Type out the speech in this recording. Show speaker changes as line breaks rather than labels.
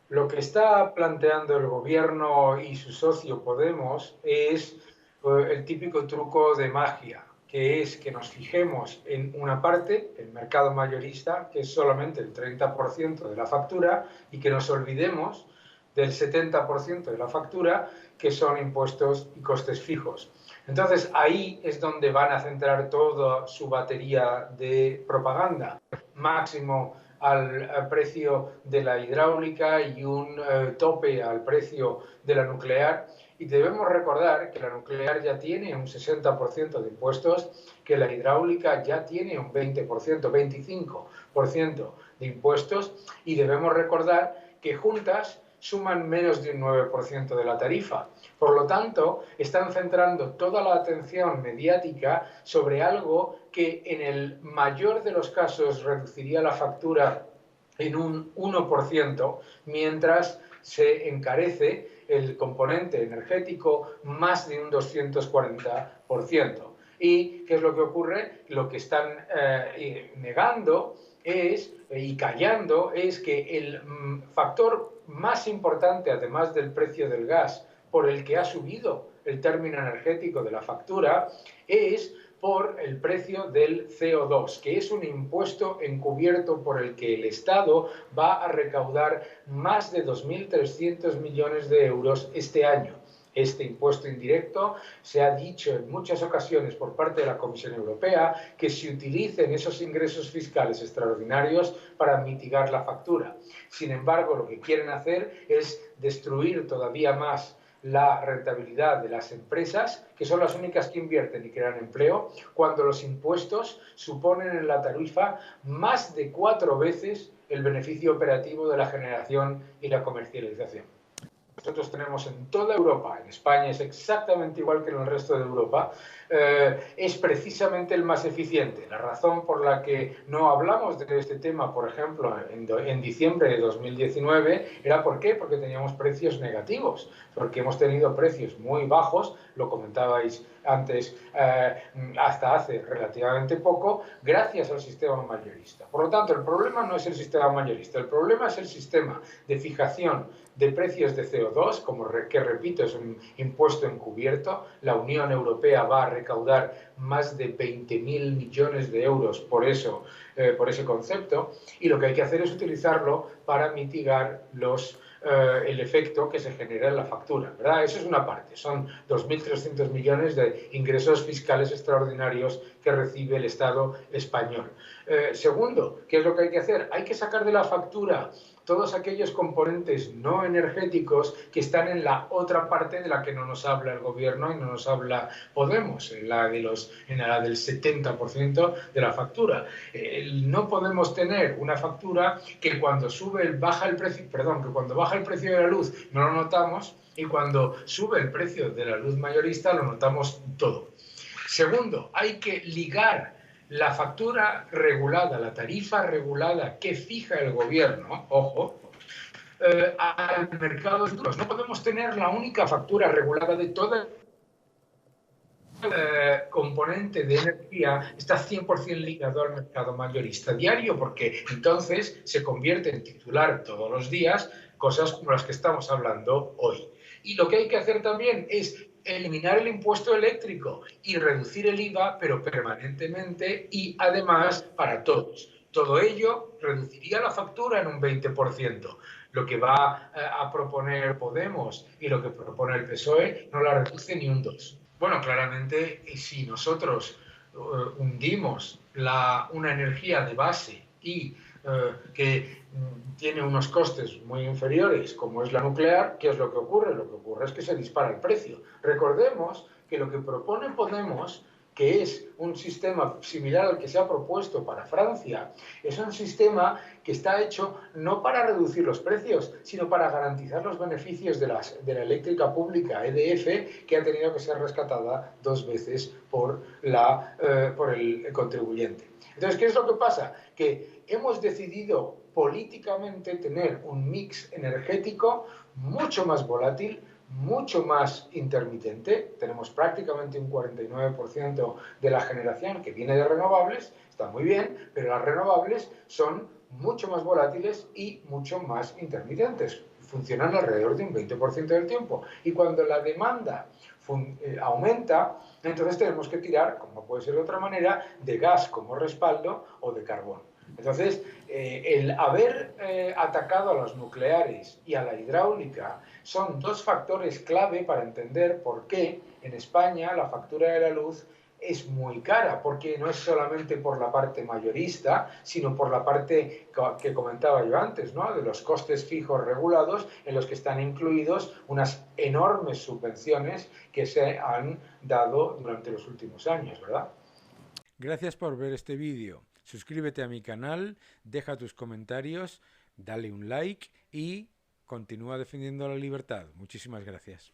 Lo que está planteando el gobierno y su socio Podemos es el típico truco de magia, que es que nos fijemos en una parte, el mercado mayorista, que es solamente el 30% de la factura, y que nos olvidemos del 70% de la factura, que son impuestos y costes fijos. Entonces, ahí es donde van a centrar toda su batería de propaganda. Máximo al precio de la hidráulica y un tope al precio de la nuclear. Y debemos recordar que la nuclear ya tiene un 60% de impuestos, que la hidráulica ya tiene un 20%, 25% de impuestos, y debemos recordar que juntas suman menos de un 9% de la tarifa. Por lo tanto, están centrando toda la atención mediática sobre algo que en el mayor de los casos reduciría la factura en un 1%, mientras se encarece el componente energético más de un 240%. ¿Y qué es lo que ocurre? Lo que están negando y callando es que el factor más importante, además del precio del gas, por el que ha subido el término energético de la factura, es por el precio del CO2, que es un impuesto encubierto por el que el Estado va a recaudar más de 2.300 millones de euros este año. Este impuesto indirecto, se ha dicho en muchas ocasiones por parte de la Comisión Europea que se utilicen esos ingresos fiscales extraordinarios para mitigar la factura. Sin embargo, lo que quieren hacer es destruir todavía más la rentabilidad de las empresas, que son las únicas que invierten y crean empleo, cuando los impuestos suponen en la tarifa más de 4 veces el beneficio operativo de la generación y la comercialización. Nosotros tenemos en toda Europa, en España es exactamente igual que en el resto de Europa, es precisamente el más eficiente. La razón por la que no hablamos de este tema, por ejemplo, en diciembre de 2019, era ¿por qué? Porque teníamos precios negativos, porque hemos tenido precios muy bajos, lo comentabais antes, hasta hace relativamente poco, gracias al sistema mayorista. Por lo tanto, el problema no es el sistema mayorista, el problema es el sistema de fijación de precios de CO2, que repito, es un impuesto encubierto. La Unión Europea va a recaudar más de 20.000 millones de euros por ese concepto, y lo que hay que hacer es utilizarlo para mitigar el efecto que se genera en la factura, ¿verdad? Eso es una parte, son 2.300 millones de ingresos fiscales extraordinarios que recibe el Estado español. Segundo, ¿qué es lo que hay que hacer? Hay que sacar de la factura todos aquellos componentes no energéticos que están en la otra parte de la que no nos habla el gobierno y no nos habla Podemos, en la del 70% de la factura. No podemos tener una factura que cuando baja el precio de la luz no lo notamos, y cuando sube el precio de la luz mayorista lo notamos todo. Segundo, hay que ligar la factura regulada, la tarifa regulada que fija el gobierno, ojo, al mercado de futuros. No podemos tener la única factura regulada de toda componente de energía está 100% ligado al mercado mayorista diario, porque entonces se convierte en titular todos los días cosas como las que estamos hablando hoy. Y lo que hay que hacer también es eliminar el impuesto eléctrico y reducir el IVA, pero permanentemente y además para todos. Todo ello reduciría la factura en un 20%. Lo que va a proponer Podemos y lo que propone el PSOE no la reduce ni un 2%. Bueno, claramente, si nosotros hundimos una energía de base y que tiene unos costes muy inferiores, como es la nuclear, ¿qué es lo que ocurre? Lo que ocurre es que se dispara el precio. Recordemos que lo que propone Podemos, que es un sistema similar al que se ha propuesto para Francia, es un sistema que está hecho no para reducir los precios, sino para garantizar los beneficios de la eléctrica pública EDF, que ha tenido que ser rescatada 2 veces por el contribuyente. Entonces, ¿qué es lo que pasa? Que hemos decidido políticamente tener un mix energético mucho más volátil, mucho más intermitente. Tenemos prácticamente un 49% de la generación que viene de renovables, está muy bien, pero las renovables son mucho más volátiles y mucho más intermitentes. funcionan alrededor de un 20% del tiempo. Y cuando la demanda aumenta, entonces tenemos que tirar, como puede ser de otra manera, de gas como respaldo o de carbón. Entonces, el haber atacado a las nucleares y a la hidráulica son dos factores clave para entender por qué en España la factura de la luz es muy cara, porque no es solamente por la parte mayorista, sino por la parte que comentaba yo antes, ¿no? De los costes fijos regulados, en los que están incluidos unas enormes subvenciones que se han dado durante los últimos años, ¿verdad?
Gracias por ver este vídeo. Suscríbete a mi canal, deja tus comentarios, dale un like y continúa defendiendo la libertad. Muchísimas gracias.